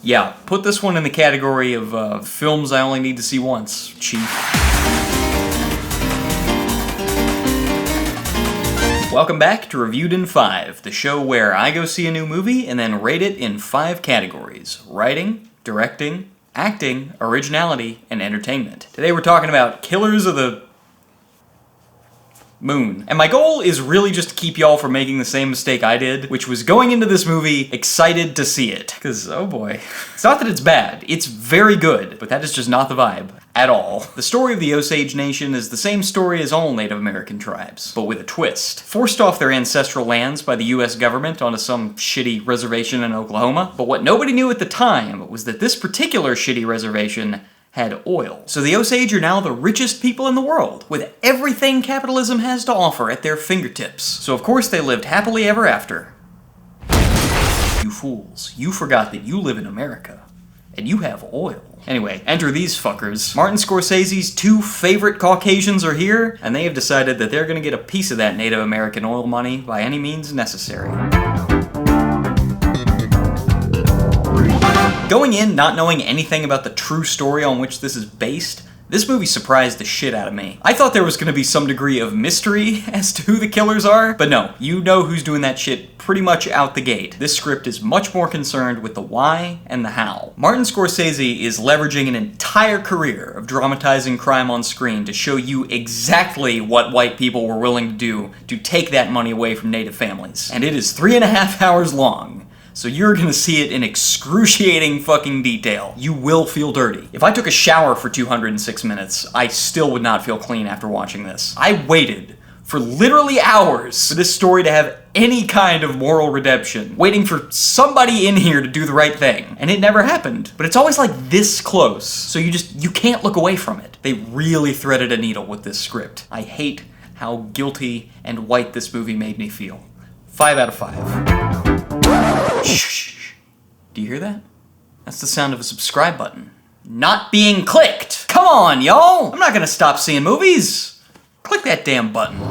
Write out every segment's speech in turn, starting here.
Yeah, put this one in the category of films I only need to see once, Chief. Welcome back to Reviewed in 5, the show where I go see a new movie and then rate it in 5 categories: writing, directing, acting, originality, and entertainment. Today we're talking about Killers of the Moon. And my goal is really just to keep y'all from making the same mistake I did, which was going into this movie excited to see it. Because, oh boy. It's not that it's bad, it's very good, but that is just not the vibe. At all. The story of the Osage Nation is the same story as all Native American tribes, but with a twist. Forced off their ancestral lands by the US government onto some shitty reservation in Oklahoma, but what nobody knew at the time was that this particular shitty reservation had oil. So the Osage are now the richest people in the world, with everything capitalism has to offer at their fingertips. So of course they lived happily ever after. You fools, you forgot that you live in America, and you have oil. Anyway, enter these fuckers. Martin Scorsese's 2 favorite Caucasians are here, and they have decided that they're gonna get a piece of that Native American oil money by any means necessary. Going in not knowing anything about the true story on which this is based, this movie surprised the shit out of me. I thought there was gonna be some degree of mystery as to who the killers are, but no, you know who's doing that shit pretty much out the gate. This script is much more concerned with the why and the how. Martin Scorsese is leveraging an entire career of dramatizing crime on screen to show you exactly what white people were willing to do to take that money away from Native families. And it is 3.5 hours long. So you're gonna see it in excruciating fucking detail. You will feel dirty. If I took a shower for 206 minutes, I still would not feel clean after watching this. I waited for literally hours for this story to have any kind of moral redemption, waiting for somebody in here to do the right thing. And it never happened. But it's always like this close, so you can't look away from it. They really threaded a needle with this script. I hate how guilty and white this movie made me feel. 5 out of 5. Shh. Do you hear that? That's the sound of a subscribe button. Not being clicked! Come on, y'all! I'm not gonna stop seeing movies! Click that damn button.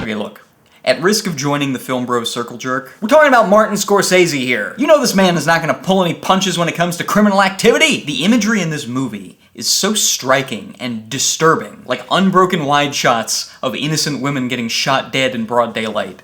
Okay, look. At risk of joining the Film Bros circle jerk, we're talking about Martin Scorsese here. You know this man is not gonna pull any punches when it comes to criminal activity! The imagery in this movie is so striking and disturbing, like unbroken wide shots of innocent women getting shot dead in broad daylight.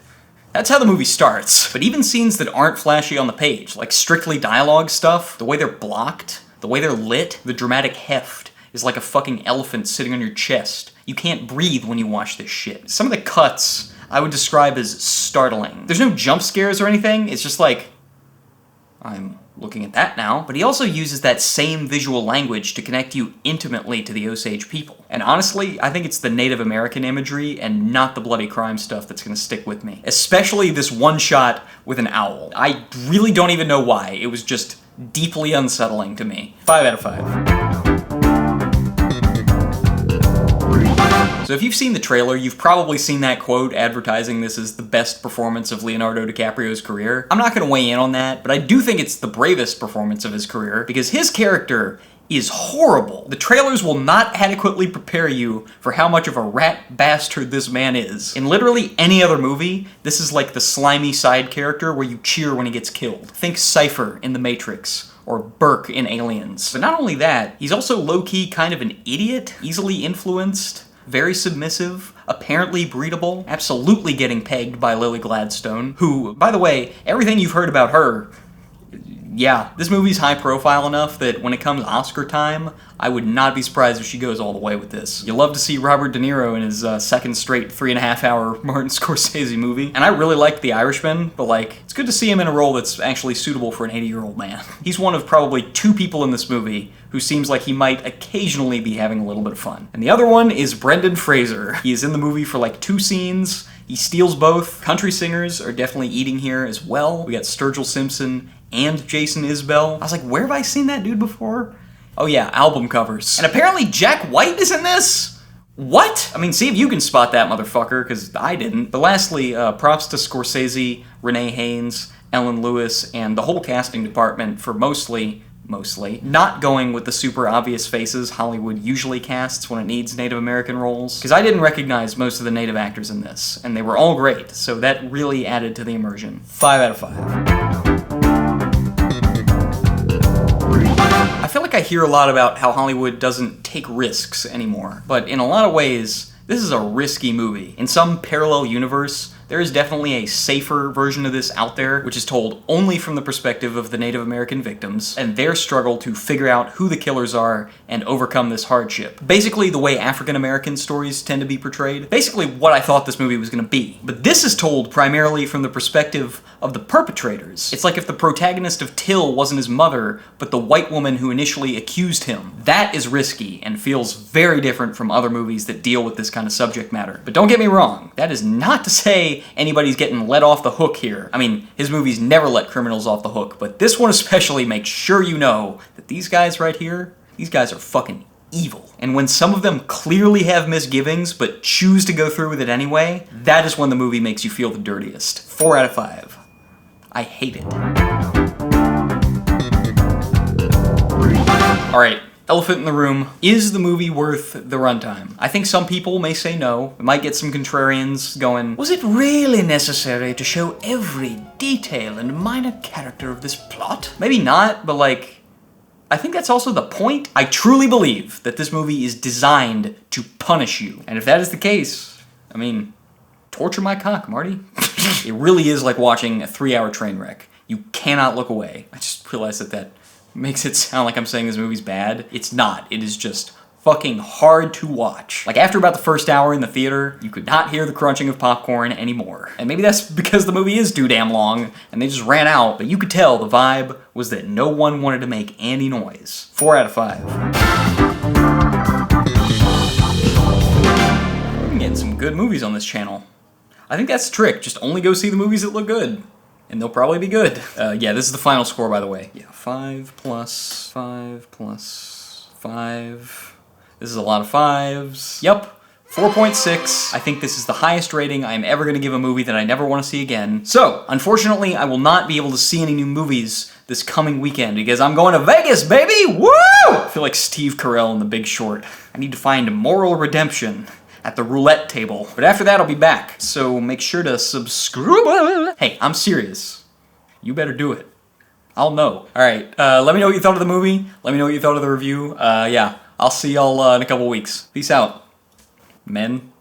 That's how the movie starts. But even scenes that aren't flashy on the page, like strictly dialogue stuff, the way they're blocked, the way they're lit, the dramatic heft is like a fucking elephant sitting on your chest. You can't breathe when you watch this shit. Some of the cuts I would describe as startling. There's no jump scares or anything, it's just like, I'm looking at that now. But he also uses that same visual language to connect you intimately to the Osage people. And honestly, I think it's the Native American imagery and not the bloody crime stuff that's gonna stick with me. Especially this one shot with an owl. I really don't even know why. It was just deeply unsettling to me. 5 out of 5. So if you've seen the trailer, you've probably seen that quote advertising this as the best performance of Leonardo DiCaprio's career. I'm not gonna weigh in on that, but I do think it's the bravest performance of his career, because his character is horrible. The trailers will not adequately prepare you for how much of a rat bastard this man is. In literally any other movie, this is like the slimy side character where you cheer when he gets killed. Think Cypher in The Matrix, or Burke in Aliens. But not only that, he's also low-key kind of an idiot, easily influenced, very submissive, apparently breedable, absolutely getting pegged by Lily Gladstone, who, by the way, everything you've heard about her, yeah, this movie's high profile enough that when it comes Oscar time, I would not be surprised if she goes all the way with this. You love to see Robert De Niro in his second straight 3.5 hour Martin Scorsese movie. And I really liked The Irishman, but it's good to see him in a role that's actually suitable for an 80-year-old man. He's one of probably 2 people in this movie who seems like he might occasionally be having a little bit of fun. And the other one is Brendan Fraser. He is in the movie for 2 scenes. He steals both. Country singers are definitely eating here as well. We got Sturgill Simpson and Jason Isbell. I was like, where have I seen that dude before? Oh yeah, album covers. And apparently Jack White is in this? What? I mean, see if you can spot that motherfucker, because I didn't. But lastly, props to Scorsese, Renee Haynes, Ellen Lewis, and the whole casting department for mostly mostly. Not going with the super obvious faces Hollywood usually casts when it needs Native American roles. Because I didn't recognize most of the Native actors in this, and they were all great, so that really added to the immersion. 5 out of 5. I feel like I hear a lot about how Hollywood doesn't take risks anymore, but in a lot of ways, this is a risky movie. In some parallel universe, there is definitely a safer version of this out there, which is told only from the perspective of the Native American victims, and their struggle to figure out who the killers are and overcome this hardship. Basically the way African American stories tend to be portrayed. Basically what I thought this movie was gonna be. But this is told primarily from the perspective of the perpetrators. It's like if the protagonist of Till wasn't his mother, but the white woman who initially accused him. That is risky and feels very different from other movies that deal with this kind of subject matter. But don't get me wrong, that is not to say anybody's getting let off the hook here. I mean, his movies never let criminals off the hook, but this one especially makes sure you know that these guys right here, these guys are fucking evil. And when some of them clearly have misgivings but choose to go through with it anyway, that is when the movie makes you feel the dirtiest. 4 out of 5. I hate it. Alright. Elephant in the room. Is the movie worth the runtime? I think some people may say no. It might get some contrarians going, was it really necessary to show every detail and minor character of this plot? Maybe not, but like, I think that's also the point. I truly believe that this movie is designed to punish you. And if that is the case, I mean, torture my cock, Marty. It really is like watching a 3-hour train wreck. You cannot look away. I just realized that makes it sound like I'm saying this movie's bad. It's not. It is just fucking hard to watch. Like after about the first hour in the theater, you could not hear the crunching of popcorn anymore. And maybe that's because the movie is too damn long and they just ran out, but you could tell the vibe was that no one wanted to make any noise. 4 out of 5. We're getting some good movies on this channel. I think that's the trick. Just only go see the movies that look good. And they'll probably be good. Yeah, this is the final score, by the way. Yeah, 5 plus 5 plus 5. This is a lot of 5s. Yep, 4.6. I think this is the highest rating I am ever gonna give a movie that I never wanna see again. So, unfortunately, I will not be able to see any new movies this coming weekend because I'm going to Vegas, baby! Woo! I feel like Steve Carell in The Big Short. I need to find moral redemption at the roulette table. But after that, I'll be back. So make sure to subscribe. Hey, I'm serious. You better do it. I'll know. Alright, let me know what you thought of the movie. Let me know what you thought of the review. Yeah, I'll see y'all in a couple weeks. Peace out, men.